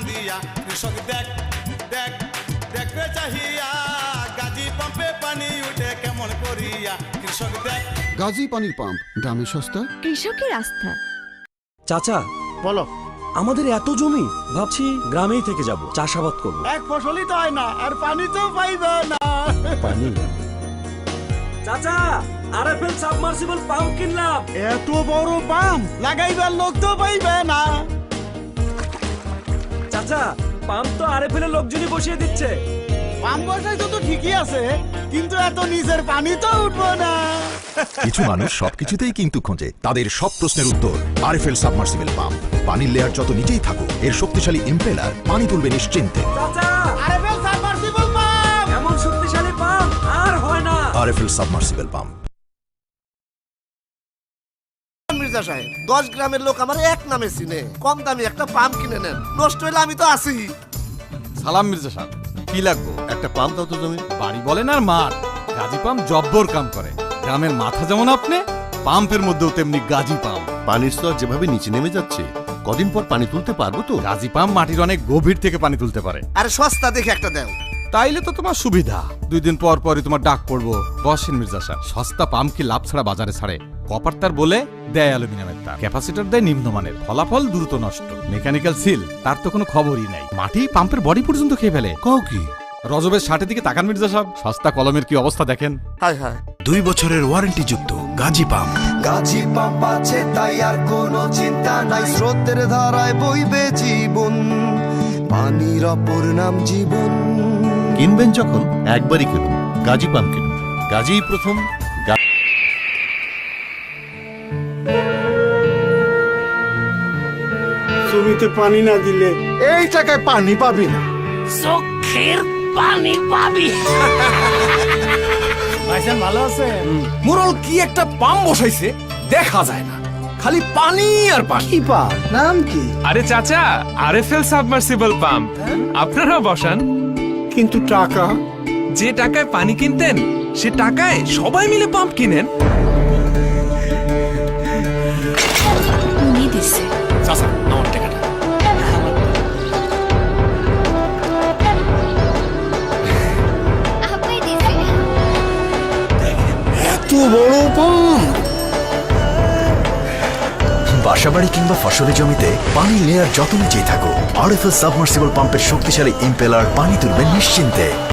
দিয়া কৃষক দেখ দেখ দেখবে চাহিয়া গাজী পাম্পে পানি উঠে কেমন করিয়া কৃষক দেখ। গাজী পানির পাম্প, দামে সস্তা, কৃষকের আস্থা। চাচা বলো। আমাদের এত জমি, ভাবছি গ্রামেই থেকে যাব, চাষাবাদ করব। এক ফসলই তো হয় না, আর পানি তো পাইবে না। পানি। চাচা আরএফএল সাবমার্সিবল পাম্প কিনলাম। এত বড় পাম্প লাগাইবার লোক তো পাইবে না। চাচা পাম্প তো আরএফএল এর লোকজনই বসিয়ে দিচ্ছে। পাম্প বসাইছো তো ঠিকই আছে, কিন্তু এত নিচের পানি তো উঠবো না। কিছু মানুষ সবকিছুতেই কিন্তু খোঁজে তাদের সব প্রশ্নের উত্তর। আরএফএল সাবমার্সিবল পাম্প, পানির লেয়ার যত নিচেই থাকুক, এর শক্তিশালী ইম্পেলার পানি তুলবে নিশ্চিন্তে। চাচা আরএফএল সাবমার্সিবল পাম্প, এমন শক্তিশালী পাম্প আর হয় না। RFL submersible pump. মির্জা সাহেব, 10 গ্রামের লোক আমার এক নামে চিনে, কম দামি একটা পাম্প কিনে নেন, নষ্ট হইলে আমি তো আছি। সালাম মির্জা সাহেব, কি লাগবো? একটা পাম্প দাও তো তুমি। বাড়ি বলেন আর মাঠ, গাজী পাম্প জব্বর কাম করে। গ্রামের মাথা যেমন আপনি, পাম্পের মধ্যেও তেমনি গাজী পাম্প। পানির স্তর যেভাবে নিচে নেমে যাচ্ছে, কদিন পর পানি তুলতে পারবো তো? গাজী পাম্প মাটির অনেক গভীর থেকে পানি তুলতে পারে। আরে সস্তা দেখে একটা দাও। তাইলে তো তোমার সুবিধা, 2 দিন পর পরই তোমার ডাক পড়বো। বসেন মির্জা সাহেব, সস্তা পাম্প কি লাভ ছাড়া বাজারে ছাড়ে? কপার তার বলে দেয় অ্যালুমিনিয়ামের তার, ক্যাপাসিটর দেয় নিম্নমানের, ফলাফল দ্রুত নষ্ট। মেকানিক্যাল সিল, তার তো কোনো খবরই নাই। মাটি পাম্পের বডি পর্যন্ত খেয়ে ফেলে। কও কি? রজবের 60 দিকে তাকান মির্জা সাহেব, সস্তা কলমের কি অবস্থা দেখেন। হায় হায়। 2 বছরের ওয়ারেন্টি যুক্ত গাজী পাম্প। গাজী পাম্প আছে তাই আর কোনো চিন্তা নাই, স্রোতের ধারায় বইবে জীবন, পানির অপর নাম জীবন। কিনবেন যখন একবারই কিনুন গাজী পাম্প কিনুন, গাজীই প্রথম। জমিতে পানি না দিলে এই টাকায় পানি পাবি না। ভাইজান ভালো আছে? মুরল কি একটা পাম্প বসাইছে দেখা যায় না, খালি পানি আর পানি। কি পাম্প, নাম কি? আরে চাচা, আরএফএল সাবমার্সিবল পাম্প। আপনারা বসান। কিন্তু টাকা? যে টাকায় পানি কিনতেন, সে টাকায় সবাই মিলে পাম্প কিনেন। উনি দিছে। চাচা আমার টাকাটা। আপনি দিছে। এত বড় পাম্প! বাসাবাড়ি কিংবা ফসলি জমিতে পানির লেয়ার যত নিচেই থাকুক, আরএফএল সাবমার্সিবল পাম্পের শক্তিশালী ইম্পেলার পানি তুলবে নিশ্চিন্তে।